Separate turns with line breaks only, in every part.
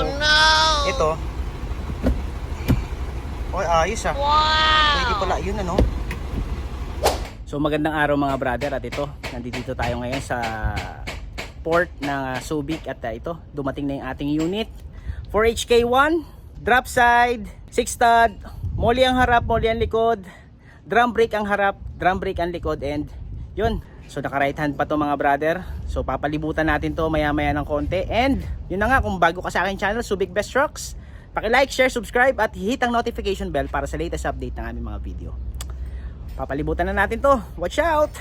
no! Ito. Oy, ayos ah. Wow! Pwede pala yun ano. So magandang araw mga brother, at ito, nandito tayo ngayon sa port ng Subic, at ito, dumating na yung ating unit. 4HK1, drop side, 6 stud, molly ang harap, molly ang likod, drum brake ang harap, drum brake ang likod, and yun. So naka right hand pa to mga brother. So papalibutan natin to maya maya ng konti. And yun na nga, kung bago ka sa aking channel, Subic Best Trucks, paki-like, share, subscribe at hit ang notification bell para sa latest update ng aming mga video. Papalibutan na natin to. Watch out!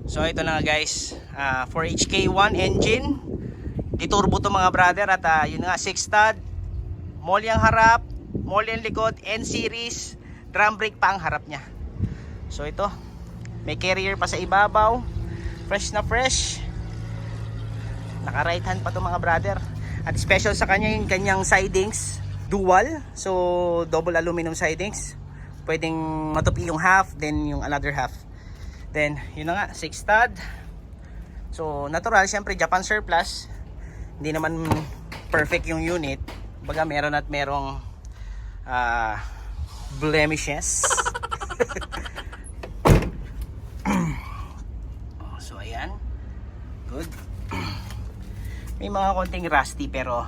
So ito na nga guys, 4HK1 engine, di-turbo to mga brother, at yun nga, 6 stud, molly ang harap, molly ang likod, N-series, drum brake pa ang harap nya. So ito, may carrier pa sa ibabaw, fresh na fresh, naka right hand pa to mga brother. At special sa kanya yung kanyang sidings, dual, so double aluminum sidings, pwedeng matupi yung half, then yung another half. Then, yun na nga, 6 stud. So, natural, syempre Japan surplus. Hindi naman perfect yung unit. Baga, meron at merong blemishes. So, ayan. Good. May mga konting rusty, pero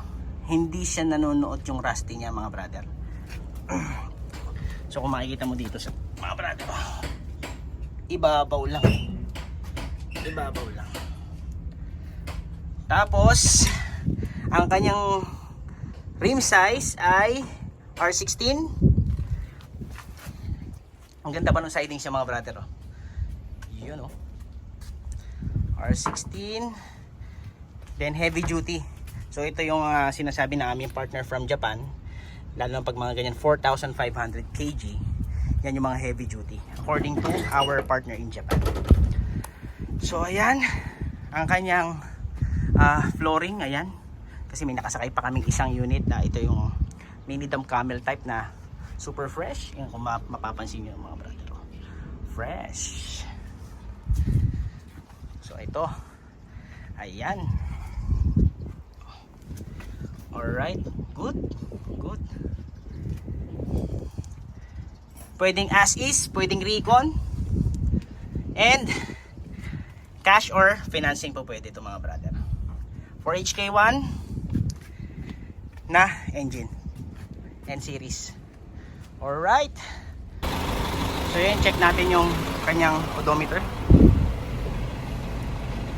hindi siya nanonood yung rusty niya mga brother. So, kung makikita mo dito sa mga brother, ibabaw lang, ibabaw lang. Tapos ang kanyang rim size ay R16. Ang ganda pa ng siding siya mga brother, oh. Yun, oh. R16, then heavy duty. So ito yung sinasabi na aming partner from Japan, lalo na pag mga ganyan 4,500 kg. Yan yung mga heavy duty according to our partner in Japan. So ayan ang kanyang flooring, ayan, kasi may nakasakay pa kaming isang unit na ito yung mini dam camel type na super fresh. Yan, kung mapapansin nyo mga brother, fresh. So ito, ayan, alright, good, good. Pwedeng as is, pwedeng recon, and cash or financing po pwede ito mga brother. 4HK1 na engine, N-series. Alright. So yun, check natin yung kanyang odometer.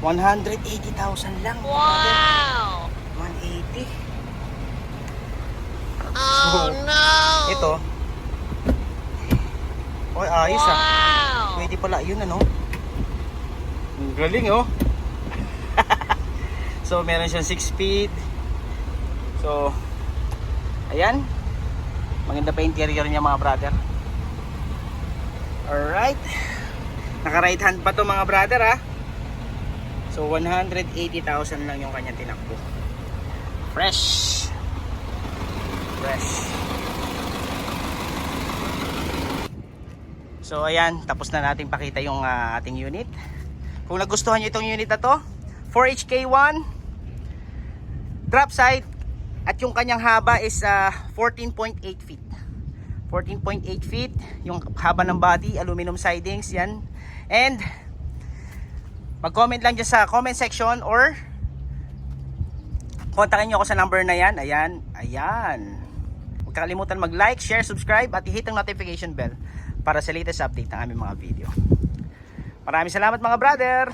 180,000 lang. Wow! 180. Oh no! Ito, oy, ayos ah. Wow! Pwede pala yun ano. Ang galing oh. So meron siyang 6 speed. So ayan, maganda pa interior niya mga brother. Alright, naka right hand pa to mga brother ah. So 180,000 lang yung kanyang tinakbo. Fresh, fresh. So ayan, tapos na natin pakita yung ating unit. Kung nagustuhan nyo itong unit na to, 4HK1, drop side, at yung kanyang haba is 14.8 feet. 14.8 feet yung haba ng body, aluminum sidings yan. And mag-comment lang dyan sa comment section or kontakin nyo ako sa number na yan. Ayan, ayan. Huwag kalimutan mag-like, share, subscribe at i-hit ang notification bell para sa latest update ng aming mga video. Maraming salamat mga brother!